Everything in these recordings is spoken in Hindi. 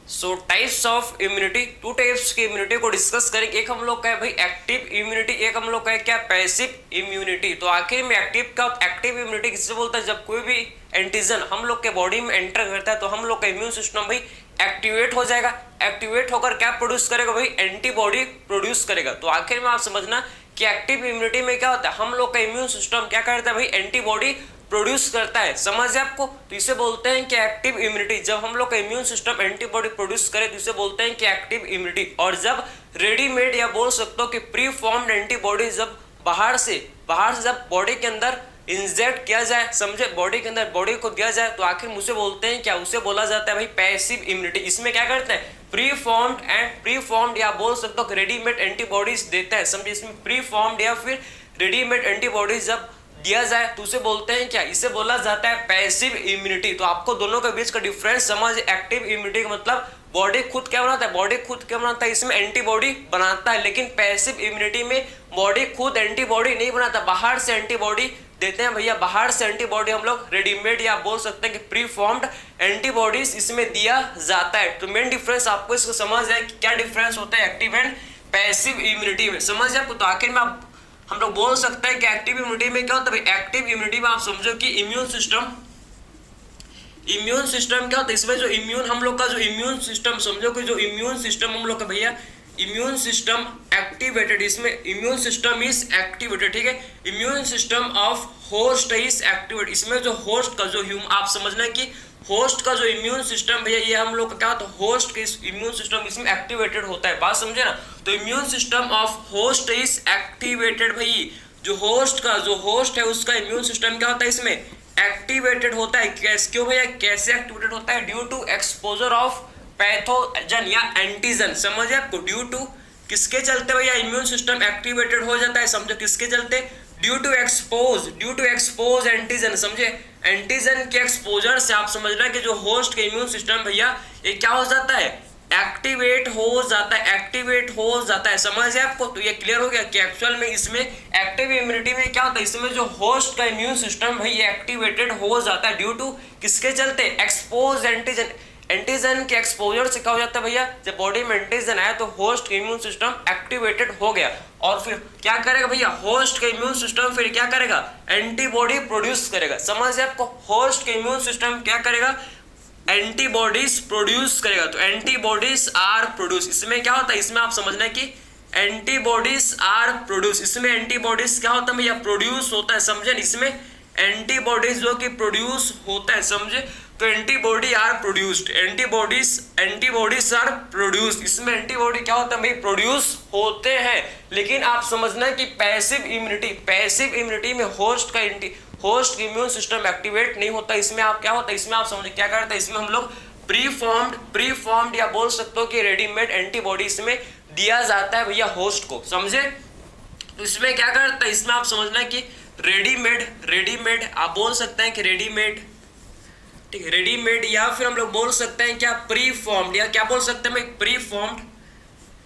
So types of immunity, two types की इम्यूनिटी को डिस्कस करेंगे। एक हम लोग का है भाई एक्टिव इम्यूनिटी, एक हम लोग का है क्या पैसिव इम्यूनिटी। तो आखिर में एक्टिव इम्यूनिटी किससे बोलता है? जब कोई भी एंटीजन हम लोग के बॉडी में एंटर करता है तो हम लोग का इम्यून सिस्टम भाई एक्टिवेट हो जाएगा। एक्टिवेट होकर क्या प्रोड्यूस करेगा भाई? एंटीबॉडी प्रोड्यूस करेगा। तो आखिर में आप समझना कि एक्टिव इम्यूनिटी में क्या होता है, हम लोग का इम्यून सिस्टम क्या करता है भाई? एंटीबॉडी प्रोड्यूस करता है। समझ है आपको? तो इसे बोलते हैं कि एक्टिव इम्यूनिटी। जब हम लोग का इम्यून सिस्टम एंटीबॉडी प्रोड्यूस करे तो इसे बोलते हैं कि एक्टिव इम्यूनिटी। और जब रेडीमेड या बोल सकते हो कि प्री फॉर्म्ड एंटीबॉडी जब बाहर से जब बॉडी के अंदर इंजेक्ट किया जाए, समझे, बॉडी के अंदर बॉडी को दिया जाए, तो आखिर मुझे बोलते हैं क्या? उसे बोला जाता है भाई पैसिव इम्यूनिटी। इसमें क्या करते हैं? प्री फॉर्म्ड या बोल सकते हो रेडीमेड एंटीबॉडीज देता है। समझे, इसमें प्री फॉर्म्ड या फिर रेडीमेड एंटीबॉडीज जब दिया जाए तो उसे बोलते हैं क्या? इसे बोला जाता है पैसिव इम्यूनिटी। तो आपको दोनों के बीच का डिफरेंस समझ। एक्टिव इम्यूनिटी का मतलब बॉडी खुद क्या बनाता है? बॉडी खुद क्या बनाता है? इसमें एंटीबॉडी बनाता है। लेकिन पैसिव इम्यूनिटी में बॉडी खुद एंटीबॉडी नहीं बनाता, बाहर से एंटीबॉडी देते हैं भैया। बाहर से एंटीबॉडी हम लोग रेडीमेड या बोल सकते हैं कि प्री फॉर्म्ड एंटीबॉडीज इसमें दिया जाता है। तो मेन डिफरेंस आपको इसको समझ है कि क्या डिफरेंस होता है एक्टिव एंड पैसिव इम्यूनिटी में। समझ आपको? तो आखिर में हम लोग बोल सकते हैं कि एक्टिव इम्यूनिटी में क्या होता है? एक्टिव इम्यूनिटी में आप समझो कि इम्यून सिस्टम क्या होता है? इसमें जो इम्यून हम लोग का जो इम्यून सिस्टम समझो कि जो इम्यून सिस्टम हम लोग का भैया इम्यून सिस्टम एक्टिवेटेड, इसमें इम्यून सिस्टम इज एक्टिवेटेड, ठीक है। Immune system of host is activated. इसमें जो होस्ट का जो आप समझना है कि होस्ट का जो इम्यून सिस्टम भैया ये हम लोग का क्या होता है? होस्ट के इम्यून सिस्टम इसमें एक्टिवेटेड होता है। बात समझे ना? तो immune system of host is activated भाई। जो होस्ट है उसका इम्यून सिस्टम क्या होता है? इसमें एक्टिवेटेड होता है। क्यों भैया? कैसे एक्टिवेटेड होता है? Due to exposure of pathogen या एंटीजन। समझे आपको? ड्यू टू किसके चलते भैया इम्यून सिस्टम एक्टिवेटेड हो जाता है? समझो किसके चलते? Due to expose antigen. समझे? एंटीजन के एक्सपोजर से आप समझना कि जो होस्ट के इम्यून सिस्टम भैया ये क्या हो जाता है? एक्टिवेट हो जाता है। समझ है आपको? तो ये क्लियर हो गया कि एक्चुअल में इसमें एक्टिव इम्यूनिटी में क्या होता है? इसमें जो होस्ट का इम्यून सिस्टम भाई ये एक्टिवेटेड हो जाता है ड्यू टू किसके चलते? Expose antigen. एंटीजन के एक्सपोजर से क्या हो जाता है भैया? जब बॉडी में एंटीजन आया तो होस्ट का इम्यून सिस्टम एक्टिवेटेड हो गया और फिर क्या करेगा भैया? होस्ट का इम्यून सिस्टम फिर क्या करेगा? एंटीबॉडी प्रोड्यूस करेगा। समझ है आपको? होस्ट का इम्यून सिस्टम क्या करेगा? एंटीबॉडीज प्रोड्यूस करेगा। तो एंटीबॉडीज आर प्रोड्यूस। इसमें क्या होता है? इसमें आप समझना है कि एंटीबॉडीज आर प्रोड्यूस। इसमें एंटीबॉडीज क्या होता है भैया? प्रोड्यूस होता है। समझे? इसमें एंटीबॉडीज जो कि प्रोड्यूस होता है। समझे? तो antibody are produced. Antibodies are produced. इसमें एंटीबॉडी क्या होता है भाई? प्रोड्यूस होते हैं। लेकिन आप समझना है कि पैसिव इम्यूनिटी में होस्ट का इम्यून सिस्टम एक्टिवेट नहीं होता। इसमें आप क्या होता है? इसमें आप समझे क्या करते हैं? इसमें हम लोग प्री फॉर्म्ड या बोल सकते हो कि रेडीमेड एंटीबॉडी इसमें दिया जाता है भैया होस्ट को। समझे? तो इसमें क्या करता है? इसमें आप समझना है कि रेडीमेड आप बोल सकते हैं कि रेडीमेड, ठीक है, रेडीमेड या फिर हम लोग बोल सकते हैं क्या? प्री फॉर्म्ड या क्या बोल सकते हैं भाई?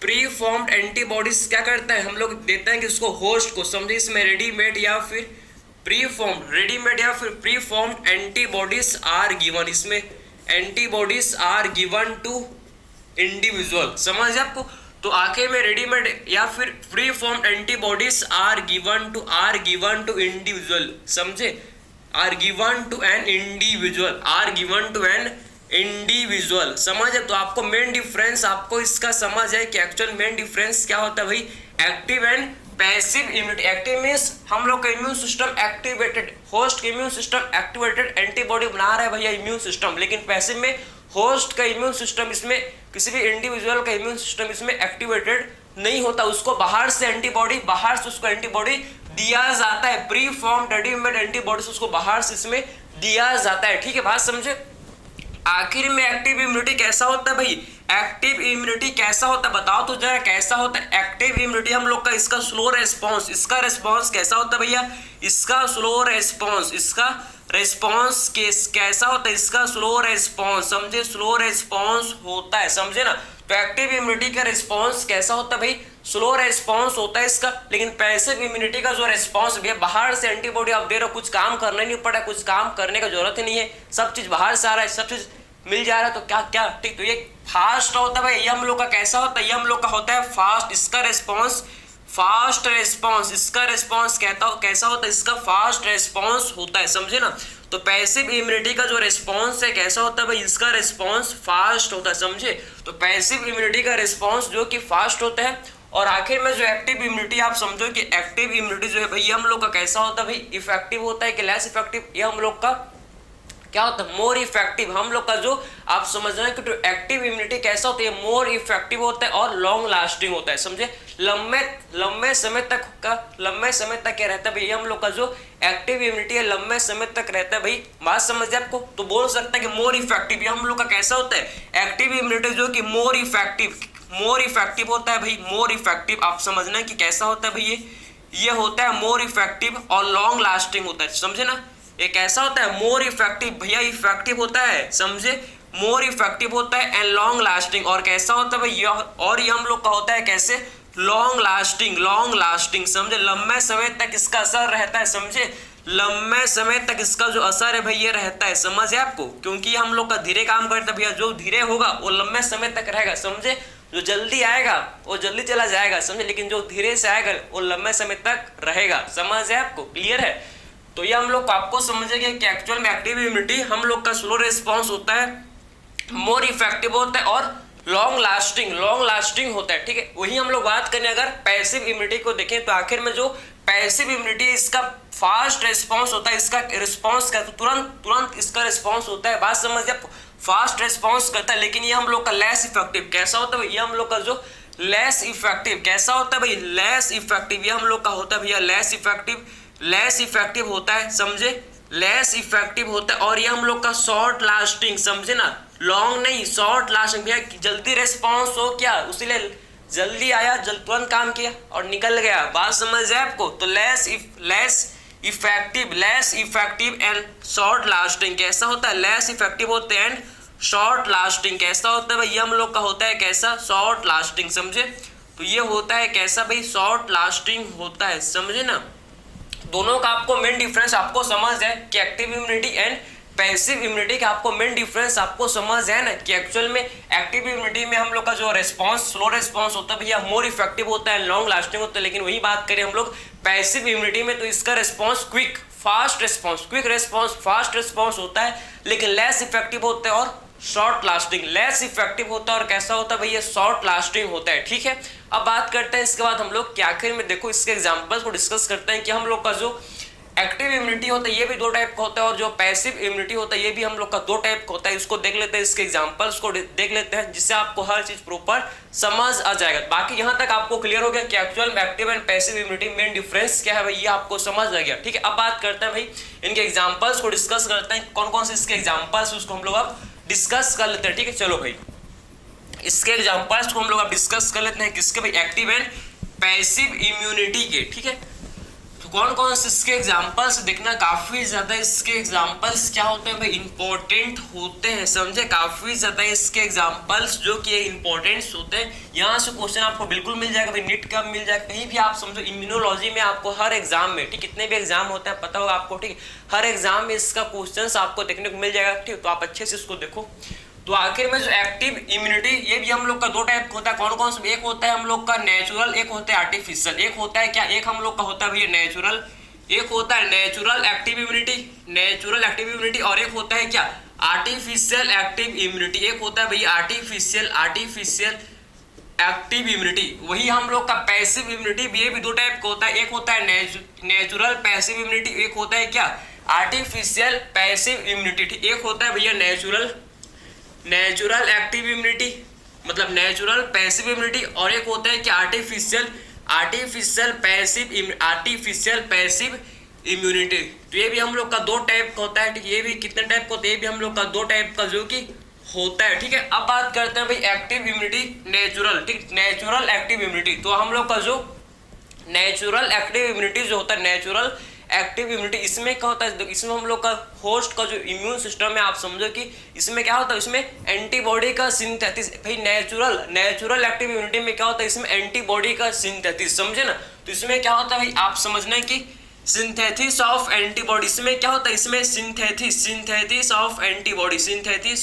प्री फॉर्म्ड एंटीबॉडीज क्या करता है? हम लोग देते हैं कि उसको होस्ट को। समझे? इसमें रेडीमेड या फिर pre formed antibodies are given. इसमें antibodies are given to individual. समझ आपको? तो आखिर में रेडीमेड या फिर pre formed antibodies are given to individual. समझे? Are given to an individual. समझ है? तो आपको मेन डिफरेंस आपको इसका समझ है कि एक्चुअल मेन डिफरेंस क्या होता है भाई? Active and passive immunity. Active means हम लोग का इम्यून सिस्टम एक्टिवेटेड, होस्ट का इम्यून सिस्टम एक्टिवेटेड, एंटीबॉडी बना रहा है भैया इम्यून सिस्टम। लेकिन पैसिव में होस्ट का इम्यून सिस्टम इसमें किसी भी इंडिविजुअल का इम्यून सिस्टम इसमें एक्टिवेटेड नहीं होता। उसको बाहर से उसको एंटीबॉडी दिया जाता है। प्री फॉर्म्ड रेडीमेड एंटीबॉडीज उसको बाहर से इसमें दिया जाता है। ठीक है, बात समझे? आखिर में एक्टिव इम्यूनिटी कैसा होता है भाई? एक्टिव इम्यूनिटी कैसा होता है बताओ तो जरा, कैसा होता है एक्टिव इम्यूनिटी हम लोग का? इसका स्लो रेस्पॉन्स, इसका रेस्पॉन्स कैसा होता है भैया? इसका स्लो रेस्पॉन्स, कैसा होता है? इसका स्लो रेस्पॉन्स। समझे? स्लो रेस्पॉन्स होता है। समझे ना? तो एक्टिव इम्यूनिटी का रिस्पॉन्स कैसा होता है भाई? स्लो रेस्पॉन्स होता है इसका। लेकिन पैसिव इम्यूनिटी का जो रेस्पॉन्स भैया, बाहर से एंटीबॉडी आप दे रहे हो, कुछ काम करना नहीं पड़ा, कुछ काम करने का जरूरत ही नहीं है, सब चीज बाहर से आ रहा है, सब चीज मिल जा रहा है तो क्या क्या ठीक। तो ये फास्ट होता है भाई, ये हम लोग का कैसा होता है, ये हम लोग का होता है फास्ट, इसका रिस्पॉन्स फास्ट रिस्पॉन्स, इसका रिस्पॉन्स कैसा होता है, इसका फास्ट रिस्पॉन्स होता है, समझे ना। तो पैसिव इम्यूनिटी का जो रिस्पॉन्स है कैसा होता है भाई, इसका रिस्पॉन्स फास्ट होता है, समझे। तो पैसिव इम्यूनिटी का रिस्पॉन्स जो कि फास्ट होता है। और आखिर में जो एक्टिव इम्यूनिटी, आप समझो कि एक्टिव इम्यूनिटी जो है भाई, ये हम लोग का कैसा होता है भाई, इफेक्टिव होता है कि लेस इफेक्टिव, ये हम लोग का क्या होता है, मोर इफेक्टिव। हम लोग का जो आप समझ रहे हैं कि जो एक्टिव इम्यूनिटी कैसा होता है, मोर इफेक्टिव होता है और लॉन्ग लास्टिंग होता है, समझे। लंबे समय तक क्या रहता है भाई, हम लोग का जो एक्टिव इम्यूनिटी है लंबे समय तक रहता है भाई। बात समझ जाए आपको, तो बोल सकता है कि मोर इफेक्टिव, ये हम लोग का कैसा होता है, एक्टिव इम्यूनिटी जो कि मोर इफेक्टिव होता है भाई, मोर इफेक्टिव। आप समझना कि कैसा होता है भाई, ये होता है मोर इफेक्टिव और लॉन्ग लास्टिंग होता है, समझे ना। ये कैसा होता है, मोर इफेक्टिव भैया, इफेक्टिव होता है, समझे, मोर इफेक्टिव होता है एंड लॉन्ग लास्टिंग। और कैसा होता है भैया, और ये हम लोग का होता है कैसे, लॉन्ग लास्टिंग, समझे, लंबे समय तक इसका असर रहता है, समझे, लंबे समय तक इसका जो असर है भैया ये रहता है, समझ है आपको। क्योंकि हम लोग का धीरे काम करता है भैया, जो धीरे होगा वो लंबे समय तक रहेगा, समझे। जो जल्दी आएगा वो जल्दी चला जाएगा, समझे, लेकिन जो धीरे से आएगा वो लंबे समय तक रहेगा, समझ है आपको, क्लियर है। तो ये हम लोग आपको समझेंगे कि एक्चुअल में एक्टिव इम्यूनिटी हम लोग का स्लो रिस्पॉन्स होता है, मोर इफेक्टिव होता है और लॉन्ग लास्टिंग होता है, ठीक है। वही हम लोग बात करें अगर पैसिव इम्यूनिटी को देखें, तो आखिर में जो पैसिव इम्यूनिटी इसका फास्ट रिस्पॉन्स होता है, इसका रिस्पॉन्स का तुरंत इसका रिस्पॉन्स होता है, बात समझ जाए, फास्ट रिस्पॉन्स करता है। लेकिन ये हम लोग का लेस इफेक्टिव कैसा होता है, ये हम लोग का जो लेस इफेक्टिव कैसा होता है भाई, लेस इफेक्टिव, ये हम लोग का होता है भैया लेस इफेक्टिव होता है, समझे, लेस इफेक्टिव होता है। और ये हम लोग का शॉर्ट लास्टिंग, समझे ना, लॉन्ग नहीं, शॉर्ट लास्टिंग भैया, जल्दी रिस्पॉन्स हो क्या, उसीलिए जल्दी आया, तुरंत काम किया और निकल गया, बात समझ जाए आपको। तो less effective and short lasting कैसा होता है, लेस इफेक्टिव होते हैं एंड शॉर्ट लास्टिंग कैसा होता है भाई, ये हम लोग का होता है कैसा, शॉर्ट लास्टिंग, समझे। तो ये होता है कैसा भाई, शॉर्ट लास्टिंग होता है, समझे ना। दोनों का आपको मेन डिफरेंस आपको समझ है कि active immunity and passive immunity का आपको मेन डिफरेंस आपको समझ है ना, कि एक्चुअल में एक्टिव इम्यूनिटी में हम लोग का जो रिस्पांस स्लो रिस्पांस होता है भैया, मोर इफेक्टिव होता है, लॉन्ग लास्टिंग होता है। लेकिन वही बात करें हम लोग पैसिव इम्यूनिटी में, तो इसका response quick response fast response होता है, लेकिन लेस इफेक्टिव होता है और शॉर्ट लास्टिंग, लेस इफेक्टिव होता है और कैसा होता है भैया, शॉर्ट लास्टिंग होता है, ठीक है। अब बात करते हैं इसके बाद हम लोग कि आखिर में देखो इसके एग्जांपल्स को डिस्कस करते हैं कि हम लोग का जो एक्टिव इम्यूनिटी होता है ये भी दो टाइप का होता है और जो पैसिव इम्यूनिटी होता है ये भी हम लोग का दो टाइप का होता है। इसको देख लेते हैं, इसके एग्जांपल्स को देख लेते हैं, जिससे आपको हर चीज प्रॉपर समझ आ जाएगा। बाकी यहाँ तक आपको क्लियर हो गया कि एक्चुअल में active and passive immunity main difference क्या है भाई, ये आपको समझ आ गया, ठीक है। अब बात करते हैं भाई इनके एग्जाम्पल्स को डिस्कस करते हैं, कौन कौन से इसके एग्जाम्पल्स उसको हम लोग अब डिस्कस कर लेते हैं, ठीक है। चलो भाई इसके एग्जांपल्स को हम लोग अब डिस्कस कर लेते हैं, किसके भाई, एक्टिव एंड पैसिव इम्यूनिटी के, ठीक है। तो कौन कौन से इसके एग्जांपल्स देखना, काफी ज्यादा इसके एग्जांपल्स क्या होते हैं भाई, इंपॉर्टेंट होते हैं, समझे, काफी ज्यादा इसके एग्जांपल्स जो कि इंपॉर्टेंट होते हैं। यहाँ से क्वेश्चन आपको बिल्कुल मिल जाएगा भाई, नीट का मिल जाएगा, कहीं भी आप समझो, इम्यूनोलॉजी में आपको हर एग्जाम में, ठीक, कितने भी एग्जाम होते हैं पता होगा आपको, ठीक, हर एग्जाम में इसका क्वेश्चन आपको देखने को मिल जाएगा, ठीक। तो आप अच्छे से इसको देखो। तो आखिर में जो एक्टिव इम्यूनिटी ये भी हम लोग का दो टाइप का होता है, कौन कौन सा, एक होता है हम लोग का नेचुरल, एक होता है आर्टिफिशियल। एक होता है क्या, एक हम लोग का होता है भैया नेचुरल, एक होता है नेचुरल एक्टिव इम्यूनिटी, और एक होता है क्या, आर्टिफिशियल एक्टिव इम्यूनिटी। एक होता है भैया आर्टिफिशियल एक्टिव इम्यूनिटी। वही हम लोग का पैसिव इम्यूनिटी, ये भी दो टाइप का होता है, एक होता है नेचुरल पैसिव इम्यूनिटी, एक होता है क्या, आर्टिफिशियल पैसिव इम्यूनिटी। एक होता है भैया नेचुरल एक्टिव इम्यूनिटी, मतलब नेचुरल पैसिव इम्यूनिटी, और एक होता है कि आर्टिफिशियल पैसिव इम्यूनिटी। तो ये भी हम लोग का दो टाइप का होता है, ठीक, ये भी कितने टाइप का होता है, ये भी हम लोग का दो टाइप का जो कि होता है, ठीक है। अब बात करते हैं भाई एक्टिव इम्यूनिटी नेचुरल, ठीक, नेचुरल एक्टिव इम्यूनिटी। तो हम लोग का जो नेचुरल एक्टिव इम्यूनिटी जो होता है, नेचुरल एक्टिव इम्यूनिटी, इसमें क्या होता है, इसमें हम लोग का होस्ट का जो इम्यून सिस्टम है, आप समझो कि इसमें क्या होता है, इसमें एंटीबॉडी का सिंथेसिस। भाई नेचुरल एक्टिव इम्यूनिटी में क्या होता है, इसमें एंटीबॉडी का सिंथेसिस, समझे ना। तो इसमें क्या होता है भाई, आप समझना है कि सिंथेसिस ऑफ एंटीबॉडी, इसमें क्या होता है, इसमें सिंथेसिस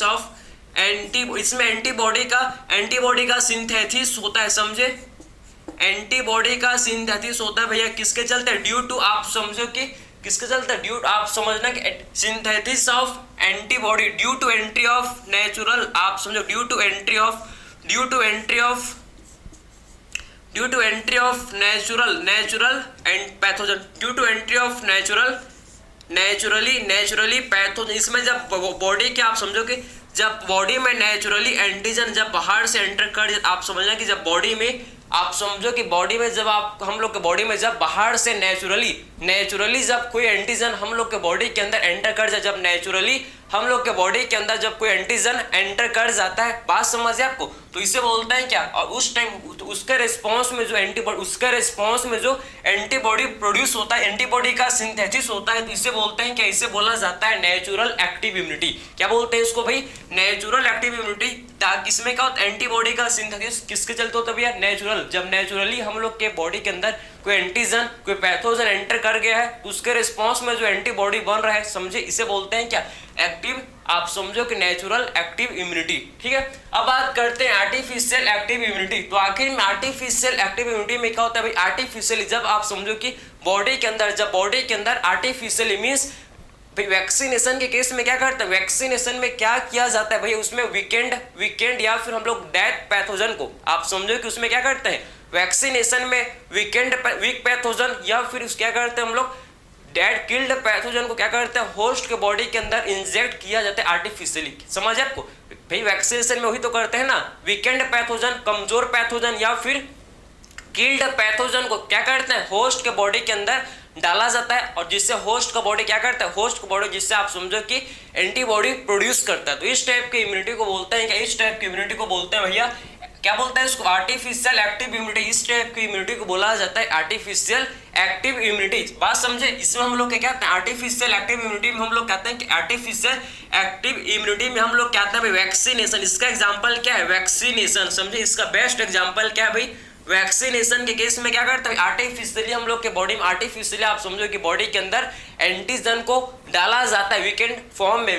ऑफ इसमें एंटीबॉडी का सिंथेसिस होता है, समझे, एंटीबॉडी का सिंथेसिस होता है भैया किसके चलते, ड्यू टू, आप समझो कि किसके चलते, ड्यू, आप समझना कि synthesis of antibody due to entry of natural, आप समझो due to entry of natural and pathogen, due to entry of naturally pathogen. इसमें जब बॉडी के, आप समझो कि जब बॉडी में नेचुरली एंटीजन जब बाहर से एंटर कर, आप समझना कि जब बॉडी में, आप समझो कि बॉडी में जब हम लोग के बॉडी में जब बाहर से नेचुरली जब कोई एंटीजन हम लोग के बॉडी के अंदर एंटर कर जाए, जब नेचुरली हम लोग के बॉडी के अंदर जब कोई एंटीजन एंटर कर जाता है, बात समझे आपको, तो इसे बोलते हैं क्या, और उस टाइम उसके रिस्पॉन्स में जो एंटीबॉडी प्रोड्यूस होता है, एंटीबॉडी का सिंथेसिस होता है, तो इसे बोलते हैं क्या, इसे बोला जाता है नेचुरल एक्टिव इम्यूनिटी। क्या बोलते हैं इसको भाई, नेचुरल एक्टिव इम्यूनिटी। किसमें क्या होता है, एंटीबॉडी का सिंथेसिस किसके चलते होता है भैया, नेचुरल, जब नेचुरली हम लोग के बॉडी के अंदर कोई एंटीजन कोई पैथोजन एंटर कर गया है, उसके रिस्पॉन्स में जो एंटीबॉडी बन रहा है, समझे, इसे बोलते हैं क्या, एक्टिव, आप समझो कि नेचुरल एक्टिव इम्यूनिटी। ठीक है, अब बात करते हैं आर्टिफिशियल एक्टिव इम्यूनिटी। तो आखिर में आर्टिफिशियल एक्टिव इम्यूनिटी में क्या होता है भाई, आर्टिफिशियली जब आप समझो कि बॉडी के अंदर आर्टिफिशियली मीन्स वैक्सीनेशन के केस में क्या करते हैं, वैक्सीनेशन में क्या किया जाता है भाई, उसमें वीकेंड या फिर हम लोग डेथ पैथोजन को, आप समझो कि उसमें क्या करते हैं, वैक्सीनेशन में वीक पैथोजन या फिर क्या करते हैं हम लोग डेड किल्ड पैथोजन को क्या करते हैं, होस्ट के बॉडी के अंदर इंजेक्ट किया जाता है आर्टिफिशियली। समझ आपको भाई, वैक्सीनेशन में वही तो करते हैं ना, वीकेंड पैथोजन, कमजोर पैथोजन या फिर किल्ड पैथोजन को क्या करते हैं, होस्ट के बॉडी के अंदर डाला जाता है, और जिससे होस्ट का बॉडी क्या करता है, होस्ट का बॉडी जिससे आप समझो कि एंटीबॉडी प्रोड्यूस करता है। तो इस टाइप की इम्यूनिटी को बोलते हैं क्या, इस टाइप की इम्यूनिटी को बोलते हैं भैया, क्या बोलते हैं इसको, आर्टिफिशियल एक्टिव इम्यूनिटी। इस टाइप की इम्यूनिटी को बोला जाता है आर्टिफिशियल एक्टिव इम्यूनिटी। बात समझे, इसमें हम लोग क्या कहते हैं, आर्टिफिशियल एक्टिव इम्यूनिटी में हम लोग कहते हैं कि आर्टिफिशियल एक्टिव इम्यूनिटी में हम लोग कहते हैं वैक्सीनेशन। इसका एग्जांपल क्या है, वैक्सीनेशन, समझे, इसका बेस्ट एग्जांपल क्या है भाई, वैक्सीनेशन के केस में क्या करते हैं, आर्टिफिशियली हम लोग के बॉडी में, आर्टिफिशियली आप समझो कि बॉडी के अंदर एंटीजन को डाला जाता है वीकेंड फॉर्म में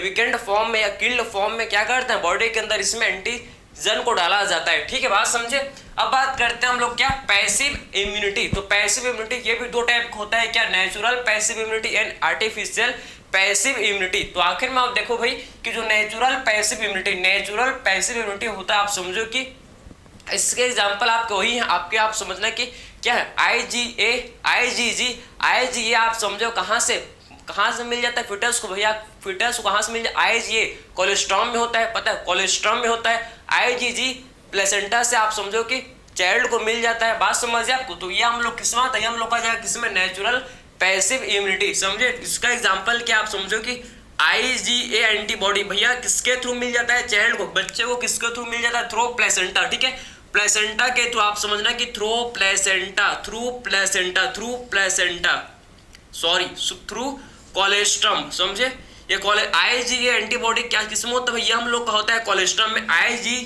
या किल्ड फॉर्म में, क्या करते हैं बॉडी के अंदर इसमें एंटीजन को डाला जाता है। ठीक है, बात समझे। अब बात करते हैं हम लोग क्या, पैसिव इम्यूनिटी। तो पैसिव इम्यूनिटी ये भी दो टाइप होता है क्या, natural passive immunity and artificial passive immunity. तो आखिर में आप देखो भाई कि जो नेचुरल पैसिव इम्यूनिटी होता है, आप समझो कि इसके एग्जाम्पल आपके वही हैं, आपके आप समझना कि क्या है, IgA आप समझो कहाँ से मिल जाता है फिटस को भैया, फिटस को कहाँ से मिल जाता है, IgA कोलेस्ट्रॉम में होता है, पता है कोलेस्ट्रॉम में होता है, IgG प्लेसेंटा से आप समझो कि चाइल्ड को मिल जाता है। बात समझिए आपको, तो ये हम लोग किसमें आता है, हम लोग का जाएगा किसमें, नेचुरल पैसिव इम्यूनिटी। समझे, इसका एग्जाम्पल क्या, आप समझो कि IgA एंटीबॉडी भैया किसके थ्रू मिल जाता है, चाइल्ड को, बच्चे को किसके थ्रू मिल जाता है, थ्रू प्लेसेंटा। ठीक है, प्लेसेंटा के थ्रू, आप समझना कि थ्रू कोलेस्ट्रम, समझे, ये IgA एंटीबॉडी क्या किसमें होता है भैया, हम लोग का होता है कोलेस्ट्रम में, IgG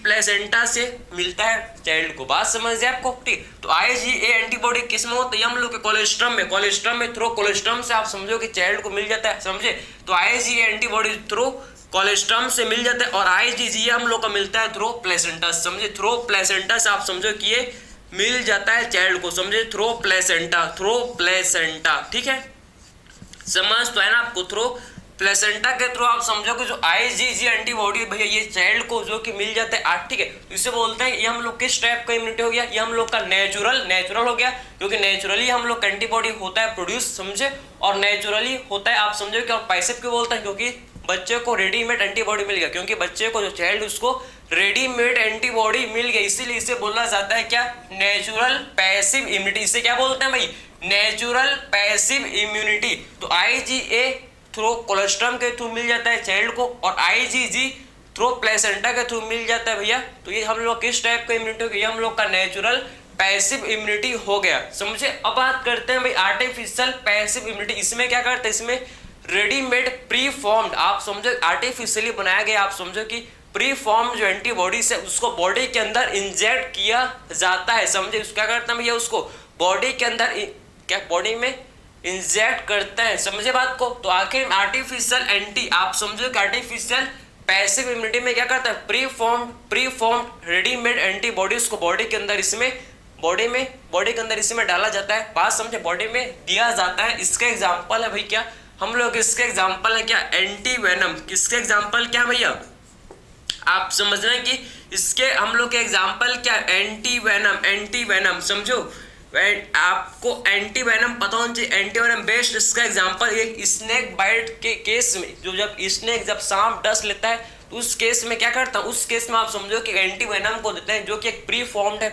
प्लेसेंटा से मिलता है चाइल्ड को। बात समझिए आपको, ठीक। तो IgA एंटीबॉडी किसमें होता है, हम लोग के कोलेस्ट्रम में थ्रू कोलेस्ट्रम से आप समझो कि चाइल्ड को मिल जाता है। समझे, तो IgA एंटीबॉडी थ्रू कोलेस्ट्रम से मिल जाता है, और IgG हम लोग का मिलता है थ्रू प्लेसेंटा। समझे, थ्रू प्लेसेंटा से आप समझो कि ये मिल जाता है चाइल्ड को। समझे, थ्रू प्लेसेंटा। ठीक है, समझ तो है ना आपको, थ्रू प्लेसेंटा के थ्रू आप समझो कि जो IgG एंटीबॉडी भैया ये चाइल्ड को जो कि मिल जाता है। ठीक है, तो इसे बोलते हैं, ये हम लोग किस टाइप का इम्यूनिटी हो गया, ये हम लोग का नेचुरल हो गया, क्योंकि नेचुरली हम लोग का एंटीबॉडी होता है प्रोड्यूस, समझे, और नेचुरली होता है आप समझो कि, और पैसिव क्यों बोलते हैं, क्योंकि बच्चे को रेडीमेड एंटीबॉडी मिल गया, क्योंकि बच्चे को जो चाइल्ड उसको रेडीमेड एंटीबॉडी मिल गई, इसीलिए इसे बोला जाता है क्या, नेचुरल पैसिव इम्यूनिटी। इसे क्या बोलते हैं भाई, नेचुरल पैसिव इम्यूनिटी। तो IgA थ्रू कोलेस्ट्रम के थ्रू मिल जाता है चाइल्ड को, और IgG थ्रू प्लेसेंटा के थ्रू मिल जाता है भैया। तो ये हम लोग किस टाइप का इम्यूनिटी हो गया, हम लोग का नेचुरल पैसिव इम्यूनिटी हो गया। समझे, अब बात करते हैं भाई आर्टिफिशियल पैसिव इम्यूनिटी। इसमें क्या करते हैं, इसमें रेडीमेड प्री फॉर्म्ड, आप समझो आर्टिफिशियली बनाया गया, आप समझो कि प्री फॉर्म जो एंटीबॉडीज है उसको बॉडी के अंदर इंजेक्ट किया जाता है। समझे, उसको क्या करते हैं भैया, उसको बॉडी के अंदर क्या बॉडी में इंजेक्ट करते हैं। समझे बात को। तो आखिर आर्टिफिशियल एंटी, आप समझो कि आर्टिफिशियल पैसिव इम्यूनिटी में क्या करता है, प्री फॉर्म्ड रेडीमेड एंटीबॉडीज को बॉडी के अंदर इसमें डाला जाता है, बात समझे, बॉडी में दिया जाता है। इसका एग्जांपल है भाई क्या, हम लोग इसके एग्जांपल है क्या, एंटी वेनम। किसके एग्जांपल क्या भैया, आप समझ रहे हैं कि इसके हम लोग के एग्जांपल क्या, एंटी वेनम समझो। आपको एंटी वेनम पता होना चाहिए, एंटी वेनम बेस्ट। इसका एग्जांपल एक स्नेक बाइट के केस में, जब स्नेक जब सांप डस लेता है तो उस केस में क्या करता है, उस केस में आप समझो कि एंटी वेनम को देते हैं, जो कि एक प्री फॉर्म्ड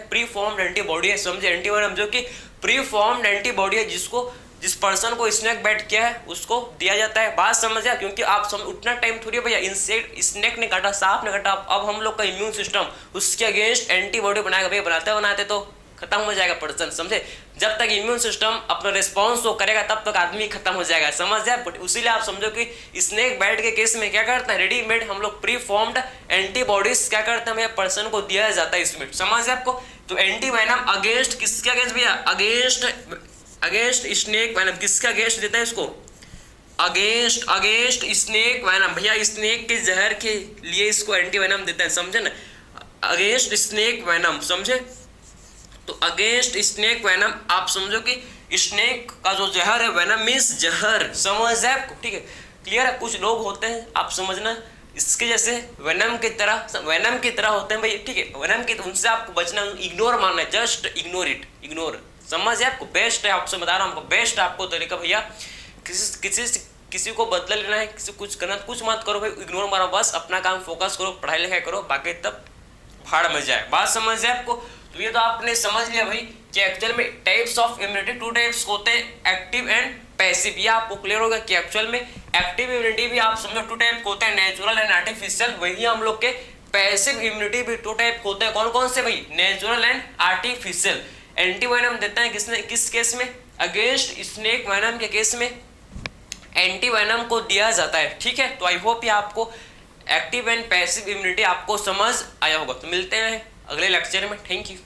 एंटीबॉडी है, समझे। एंटी वेनम जो कि प्री फॉर्म्ड एंटीबॉडी है, जिस पर्सन को स्नेक बाइट किया है उसको दिया जाता है, बात समझ आया। क्योंकि आप समझ उतना टाइम थोड़ी भैया, इंसेक्ट स्नेक ने काटा, सांप ने काटा, अब हम लोग का इम्यून सिस्टम उसके अगेंस्ट एंटीबॉडी बनाएगा भैया, बनाते तो खत्म हो जाएगा पर्सन, समझे। जब तक इम्यून सिस्टम अपना रिस्पॉन्स तो करेगा तब तक आदमी खत्म हो जाएगा, समझ जाए। बट इसीलिए आप समझो कि स्नेक बाइट के केस में क्या करता है, रेडीमेड हम लोग प्री फॉर्म्ड एंटीबॉडीज क्या करते हैं भैया, पर्सन को दिया जाता है इसमें, समझ है आपको। तो एंटी वेनम अगेंस्ट किसके अगेंस्ट भैया, अगेंस्ट स्नेक वेनम। किसका अगेंस्ट देता है इसको, अगेंस्ट स्नेक वेनम भैया, स्नेक के जहर के लिए इसको एंटी वेनम देता है, समझे ना, अगेंस्ट स्नेक वेनम, समझे। तो अगेंस्ट स्नेक वेनम आप समझो कि स्नेक का जो जहर है, वेनम मीन्स जहर, समझ है आपको, ठीक है, क्लियर है। कुछ लोग होते हैं आप समझना इसके जैसे वेनम की तरह होते हैं भाई, ठीक है, वेनम की, उनसे आपको बचना, इग्नोर मारना है, जस्ट इग्नोर, समझ है आपको। बेस्ट है, आपसे बता रहा हूँ आपको, बेस्ट आपको तरीका भैया, किसी को बदला लेना है, किसी कुछ करना, कुछ मत करो भाई, इग्नोर मारो, बस अपना काम फोकस करो, पढ़ाई लिखाई करो, बाकी तब भाड़ में जाए, बात समझ है आपको। तो ये तो आपने समझ लिया भाई कि एक्चुअल में टाइप्स ऑफ इम्यूनिटी 2 टाइप्स होते हैं, एक्टिव एंड पैसिव। ये आपको क्लियर होगा कि एक्चुअल में एक्टिव इम्यूनिटी भी आप समझो 2 टाइप होते हैं, नेचुरल एंड आर्टिफिशियल। वही हम लोग के पैसिव इम्यूनिटी भी 2 टाइप होते हैं, कौन कौन से भाई, natural and artificial. Anti venom देता है किस केस में, अगेंस्ट स्नेक वेनम के केस में एंटी वेनम को दिया जाता है, ठीक है। तो आई होप ये आपको एक्टिव एंड पैसिव इम्यूनिटी आपको समझ आया होगा। तो मिलते हैं अगले लेक्चर में, थैंक यू।